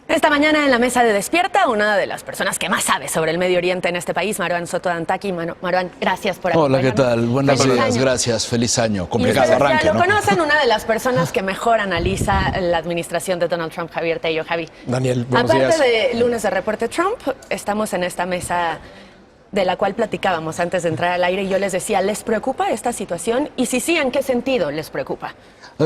Esta mañana en la mesa de Despierta, una de las personas que más sabe sobre el Medio Oriente en este país, Marwan Soto de Antaki. Marwan, gracias por acompañarnos. Hola, ¿qué tal? Buenos días, gracias, feliz año. Complicado arranque, ya lo conocen, una de las personas que mejor analiza la administración de Donald Trump, Javier Tello. Javi. Daniel, buenos días. Aparte de Lunes de Reporte Trump, estamos en esta mesa de la cual platicábamos antes de entrar al aire y yo les decía, ¿les preocupa esta situación? Y si sí, ¿en qué sentido les preocupa?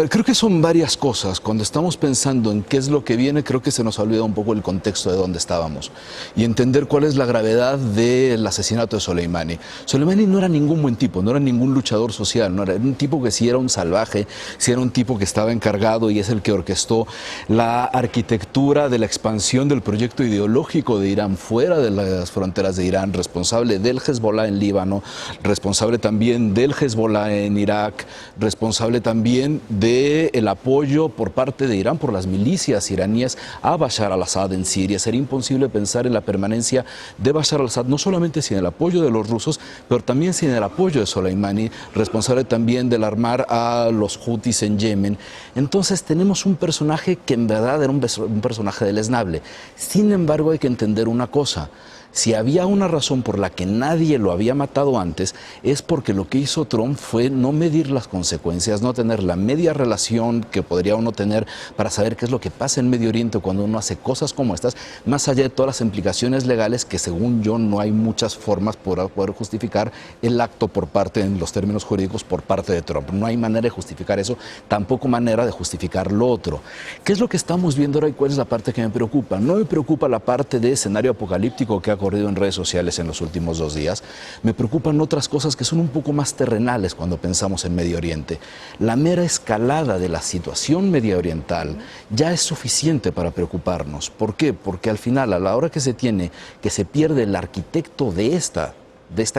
Creo que son varias cosas. Cuando estamos pensando en qué es lo que viene, creo que se nos olvida un poco el contexto de dónde estábamos y entender cuál es la gravedad del asesinato de Soleimani. Soleimani no era ningún buen tipo, no era ningún luchador social, no era un tipo que sí era un salvaje, sí era un tipo que estaba encargado y es el que orquestó la arquitectura de la expansión del proyecto ideológico de Irán fuera de las fronteras de Irán, responsable del Hezbollah en Líbano, responsable también del Hezbollah en Irak, responsable también del apoyo por parte de Irán, por las milicias iraníes a Bashar al-Assad en Siria. Sería imposible pensar en la permanencia de Bashar al-Assad, no solamente sin el apoyo de los rusos, pero también sin el apoyo de Soleimani, responsable también del armar a los Houthis en Yemen. Entonces tenemos un personaje que en verdad era un personaje deleznable. Sin embargo, hay que entender una cosa. Si había una razón por la que nadie lo había matado antes, es porque lo que hizo Trump fue no medir las consecuencias, no tener la media relación que podría uno tener para saber qué es lo que pasa en Medio Oriente cuando uno hace cosas como estas, más allá de todas las implicaciones legales que según yo no hay muchas formas para poder justificar el acto por parte, en los términos jurídicos, por parte de Trump. No hay manera de justificar eso, tampoco manera de justificar lo otro. ¿Qué es lo que estamos viendo ahora y cuál es la parte que me preocupa? No me preocupa la parte de escenario apocalíptico que ha corrido en redes sociales en los últimos 2 días. Me preocupan otras cosas que son un poco más terrenales cuando pensamos en Medio Oriente. La mera escalada de la situación mediooriental ya es suficiente para preocuparnos. ¿Por qué? Porque al final, a la hora que se pierde el arquitecto de esta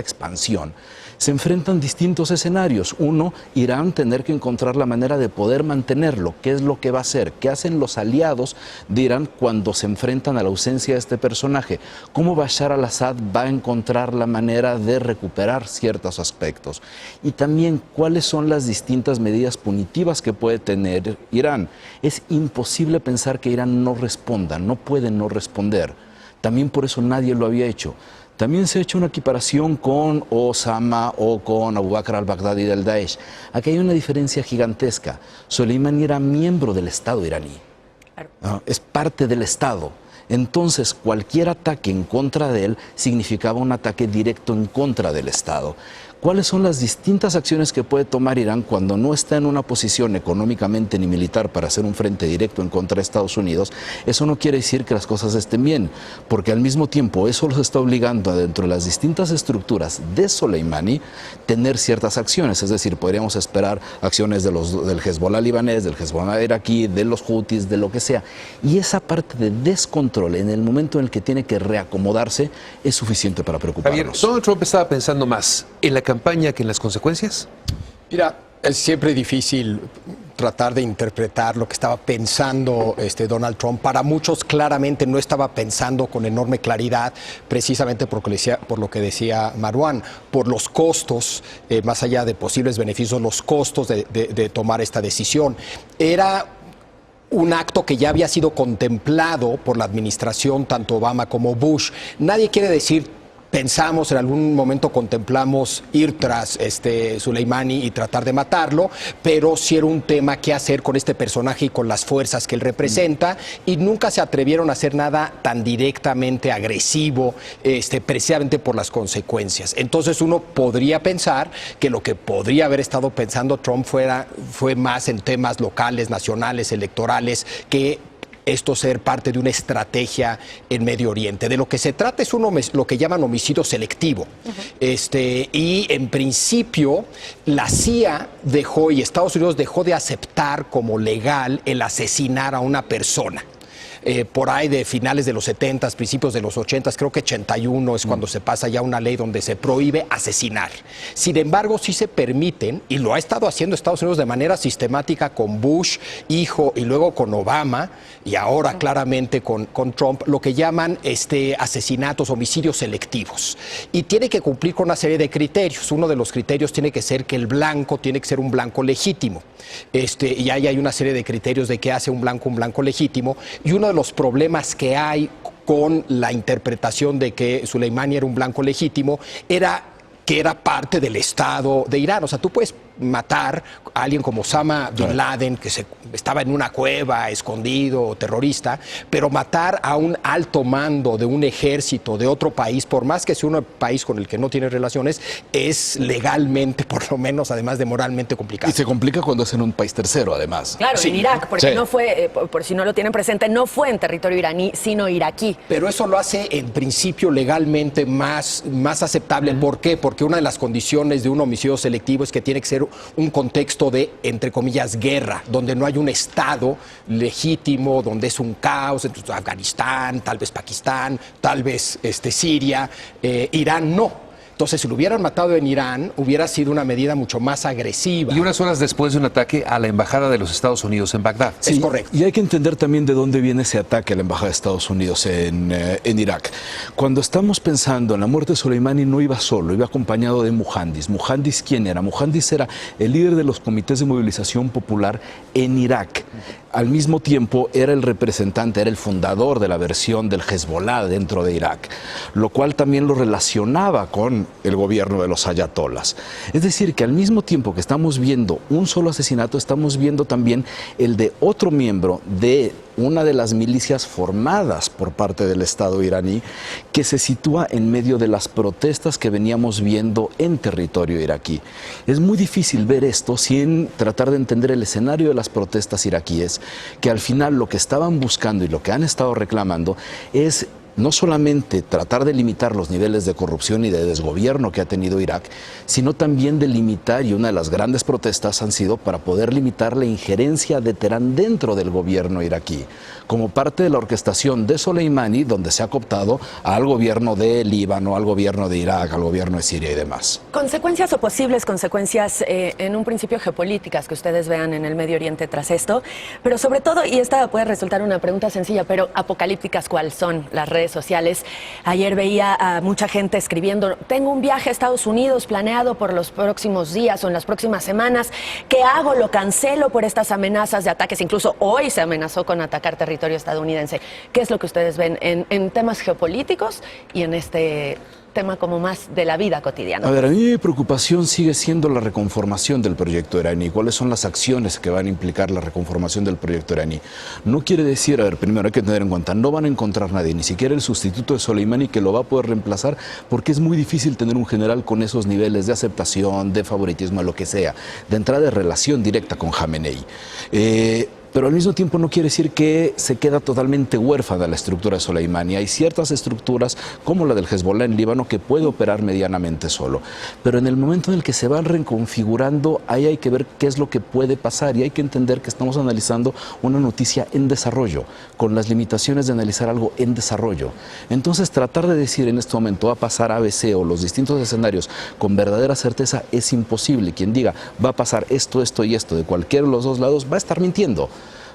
expansión, se enfrentan distintos escenarios. Uno, Irán tener que encontrar la manera de poder mantenerlo. ¿Qué es lo que va a hacer? ¿Qué hacen los aliados de Irán cuando se enfrentan a la ausencia de este personaje? ¿Cómo Bashar al-Assad va a encontrar la manera de recuperar ciertos aspectos? Y también, ¿cuáles son las distintas medidas punitivas que puede tener Irán? Es imposible pensar que Irán no responda, no puede no responder. También por eso nadie lo había hecho. También se ha hecho una equiparación con Osama o con Abu Bakr al-Baghdadi del Daesh. Aquí hay una diferencia gigantesca. Soleimani era miembro del Estado iraní. Es parte del Estado. Entonces, cualquier ataque en contra de él significaba un ataque directo en contra del Estado. ¿Cuáles son las distintas acciones que puede tomar Irán cuando no está en una posición económicamente ni militar para hacer un frente directo en contra de Estados Unidos? Eso no quiere decir que las cosas estén bien, porque al mismo tiempo eso los está obligando a, dentro de las distintas estructuras de Soleimani, tener ciertas acciones. Es decir, podríamos esperar acciones del Hezbollah libanés, del Hezbollah iraquí, de los Houthis, de lo que sea. Y esa parte de descontrol en el momento en el que tiene que reacomodarse es suficiente para preocuparnos. Javier, Donald Trump estaba pensando más en la campaña que en las consecuencias. Mira, es siempre difícil tratar de interpretar lo que estaba pensando Donald Trump. Para muchos claramente no estaba pensando con enorme claridad, precisamente por lo que decía Marwan, por los costos, más allá de posibles beneficios, los costos de tomar esta decisión. Era un acto que ya había sido contemplado por la administración, tanto Obama como Bush. Nadie quiere decir pensamos, en algún momento contemplamos ir tras Soleimani y tratar de matarlo, pero sí era un tema que hacer con este personaje y con las fuerzas que él representa, y nunca se atrevieron a hacer nada tan directamente agresivo, precisamente por las consecuencias. Entonces uno podría pensar que lo que podría haber estado pensando Trump fue más en temas locales, nacionales, electorales, que esto ser parte de una estrategia en Medio Oriente. De lo que se trata es lo que llaman homicidio selectivo. Y en principio la CIA dejó y Estados Unidos dejó de aceptar como legal el asesinar a una persona. Por ahí de finales de los 70s, principios de los 80s, creo que 81 es cuando se pasa ya una ley donde se prohíbe asesinar. Sin embargo, sí se permiten, y lo ha estado haciendo Estados Unidos de manera sistemática con Bush, hijo, y luego con Obama, y ahora claramente con Trump, lo que llaman asesinatos, homicidios selectivos. Y tiene que cumplir con una serie de criterios. Uno de los criterios tiene que ser que el blanco tiene que ser un blanco legítimo. Y ahí hay una serie de criterios de qué hace un blanco legítimo, y uno de los problemas que hay con la interpretación de que Soleimani era un blanco legítimo era que era parte del Estado de Irán. O sea, tú puedes matar a alguien como Osama Bin Laden, que estaba en una cueva, escondido, terrorista, pero matar a un alto mando de un ejército de otro país, por más que sea un país con el que no tiene relaciones, es legalmente, por lo menos, además de moralmente complicado. Y se complica cuando es en un país tercero, además. Claro, Sí. en Irak, porque Sí. no fue, por si no lo tienen presente, no fue en territorio iraní, sino iraquí. Pero eso lo hace, en principio, legalmente más aceptable. ¿Por qué? Porque una de las condiciones de un homicidio selectivo es que tiene que ser un contexto de, entre comillas, guerra, donde no hay un Estado legítimo, donde es un caos, entonces Afganistán, tal vez Pakistán, tal vez Siria, Irán no. Entonces, si lo hubieran matado en Irán, hubiera sido una medida mucho más agresiva. Y unas horas después de un ataque a la embajada de los Estados Unidos en Bagdad. Es correcto. Y hay que entender también de dónde viene ese ataque a la embajada de Estados Unidos en Irak. Cuando estamos pensando en la muerte de Soleimani, no iba solo, iba acompañado de Muhandis. ¿Muhandis quién era? Muhandis era el líder de los comités de movilización popular en Irak. Al mismo tiempo era el representante, era el fundador de la versión del Hezbollah dentro de Irak, lo cual también lo relacionaba con el gobierno de los ayatolás. Es decir, que al mismo tiempo que estamos viendo un solo asesinato, estamos viendo también el de otro miembro de una de las milicias formadas por parte del Estado iraní, que se sitúa en medio de las protestas que veníamos viendo en territorio iraquí. Es muy difícil ver esto sin tratar de entender el escenario de las protestas iraquíes, que al final lo que estaban buscando y lo que han estado reclamando es no solamente tratar de limitar los niveles de corrupción y de desgobierno que ha tenido Irak, sino también de limitar, y una de las grandes protestas han sido para poder limitar la injerencia de Teherán dentro del gobierno iraquí, como parte de la orquestación de Soleimani, donde se ha cooptado al gobierno de Líbano, al gobierno de Irak, al gobierno de Siria y demás. Consecuencias o posibles consecuencias en un principio geopolíticas que ustedes vean en el Medio Oriente tras esto, pero sobre todo, y esta puede resultar una pregunta sencilla, pero apocalípticas, ¿cuáles son las redes sociales? Ayer veía a mucha gente escribiendo: tengo un viaje a Estados Unidos planeado por los próximos días o en las próximas semanas, ¿qué hago? ¿Lo cancelo por estas amenazas de ataques? Incluso hoy se amenazó con atacar territorio estadounidense. ¿Qué es lo que ustedes ven en temas geopolíticos y en este tema como más de la vida cotidiana? A ver, a mí mi preocupación sigue siendo la reconformación del proyecto iraní. ¿Cuáles son las acciones que van a implicar la reconformación del proyecto iraní? No quiere decir, a ver, primero hay que tener en cuenta, no van a encontrar nadie, ni siquiera el sustituto de Soleimani que lo va a poder reemplazar, porque es muy difícil tener un general con esos niveles de aceptación, de favoritismo, lo que sea, de entrada de relación directa con Jamenei. Pero al mismo tiempo no quiere decir que se queda totalmente huérfana la estructura de Soleimani. Hay ciertas estructuras, como la del Hezbollah en Líbano, que puede operar medianamente solo. Pero en el momento en el que se van reconfigurando, ahí hay que ver qué es lo que puede pasar. Y hay que entender que estamos analizando una noticia en desarrollo, con las limitaciones de analizar algo en desarrollo. Entonces, tratar de decir en este momento va a pasar ABC o los distintos escenarios con verdadera certeza es imposible. Quien diga va a pasar esto, esto y esto de cualquiera de los dos lados va a estar mintiendo,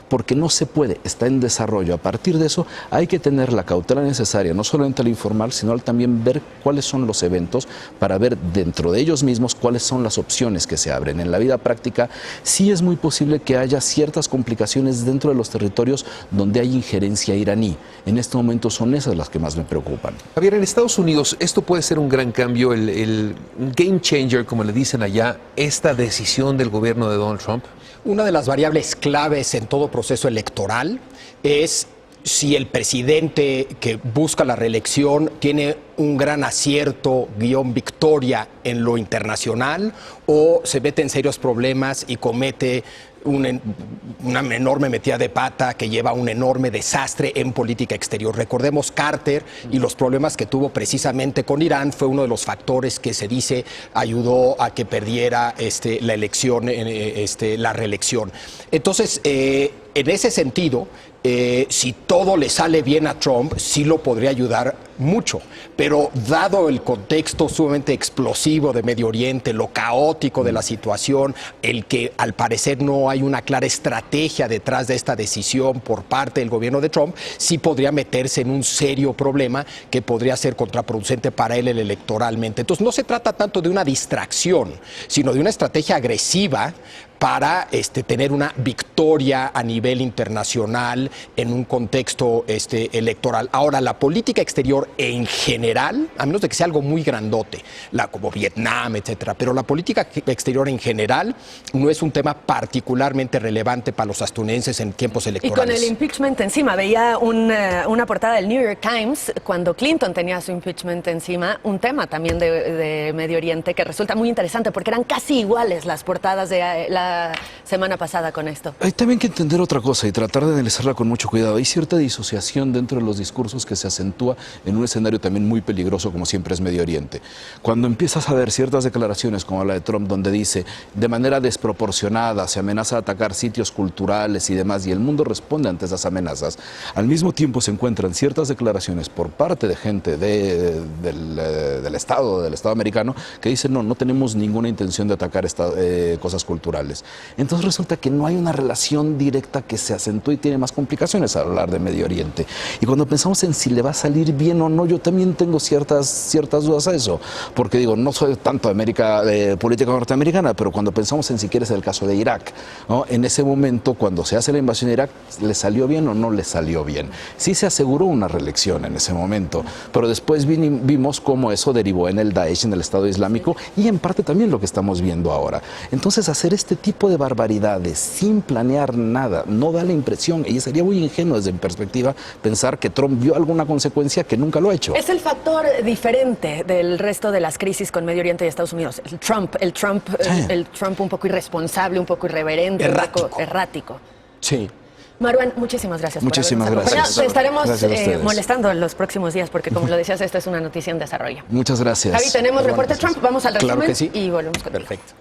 porque no se puede, está en desarrollo. A partir de eso hay que tener la cautela necesaria, no solamente al informar, sino al también ver cuáles son los eventos, para ver dentro de ellos mismos cuáles son las opciones que se abren. En la vida práctica sí es muy posible que haya ciertas complicaciones dentro de los territorios donde hay injerencia iraní. En este momento son esas las que más me preocupan. Javier, en Estados Unidos esto puede ser un gran cambio, el game changer, como le dicen allá, esta decisión del gobierno de Donald Trump. Una de las variables claves en todo proceso electoral es si el presidente que busca la reelección tiene un gran acierto, victoria en lo internacional, o se mete en serios problemas y comete una enorme metida de pata que lleva a un enorme desastre en política exterior. Recordemos Carter y los problemas que tuvo precisamente con Irán fue uno de los factores que se dice ayudó a que perdiera la elección, la reelección. Entonces, en ese sentido, si todo le sale bien a Trump, sí lo podría ayudar mucho, pero dado el contexto sumamente explosivo de Medio Oriente, lo caótico de la situación, el que al parecer no hay una clara estrategia detrás de esta decisión por parte del gobierno de Trump, sí podría meterse en un serio problema que podría ser contraproducente para él electoralmente. Entonces no se trata tanto de una distracción, sino de una estrategia agresiva para tener una victoria a nivel internacional en un contexto electoral. Ahora, la política exterior en general, a menos de que sea algo muy grandote, como Vietnam, etcétera, pero la política exterior en general no es un tema particularmente relevante para los estadounidenses en tiempos Y electorales. con el impeachment encima, veía una portada del New York Times cuando Clinton tenía su impeachment encima, un tema también de Medio Oriente que resulta muy interesante porque eran casi iguales las portadas de la semana pasada con esto. Hay también que entender otra cosa y tratar de analizarla con mucho cuidado. Hay cierta disociación dentro de los discursos que se acentúa en un escenario también muy peligroso como siempre es Medio Oriente. Cuando empiezas a ver ciertas declaraciones como la de Trump donde dice de manera desproporcionada se amenaza a atacar sitios culturales y demás y el mundo responde ante esas amenazas, al mismo tiempo se encuentran ciertas declaraciones por parte de gente del Estado americano que dicen no tenemos ninguna intención de atacar cosas culturales. Entonces resulta que no hay una relación directa que se acentúe y tiene más complicaciones al hablar de Medio Oriente. Y cuando pensamos en si le va a salir bien o no, yo también tengo ciertas dudas a eso, porque digo, no soy tanto de política norteamericana, pero cuando pensamos en si quieres el caso de Irak, ¿no? En ese momento, cuando se hace la invasión de Irak, ¿le salió bien o no le salió bien? Sí se aseguró una reelección en ese momento, pero después vimos cómo eso derivó en el Daesh, en el Estado Islámico, y en parte también lo que estamos viendo ahora. Entonces, hacer este tipo de barbaridades sin planear nada no da la impresión, y sería muy ingenuo desde mi perspectiva pensar que Trump vio alguna consecuencia que nunca lo ha hecho. Es el factor diferente del resto de las crisis con Medio Oriente y Estados Unidos. El Trump un poco irresponsable, un poco irreverente, Errático. un poco errático. Sí. Marwan, muchísimas gracias. Muchísimas por habernos gracias. acompañado. Te estaremos Gracias a ustedes. molestando en los próximos días porque, como lo decías, esto es una noticia en desarrollo. Muchas gracias. Javi, tenemos reporte Trump. Vamos al resumen Claro que sí. y volvemos contigo. Perfecto.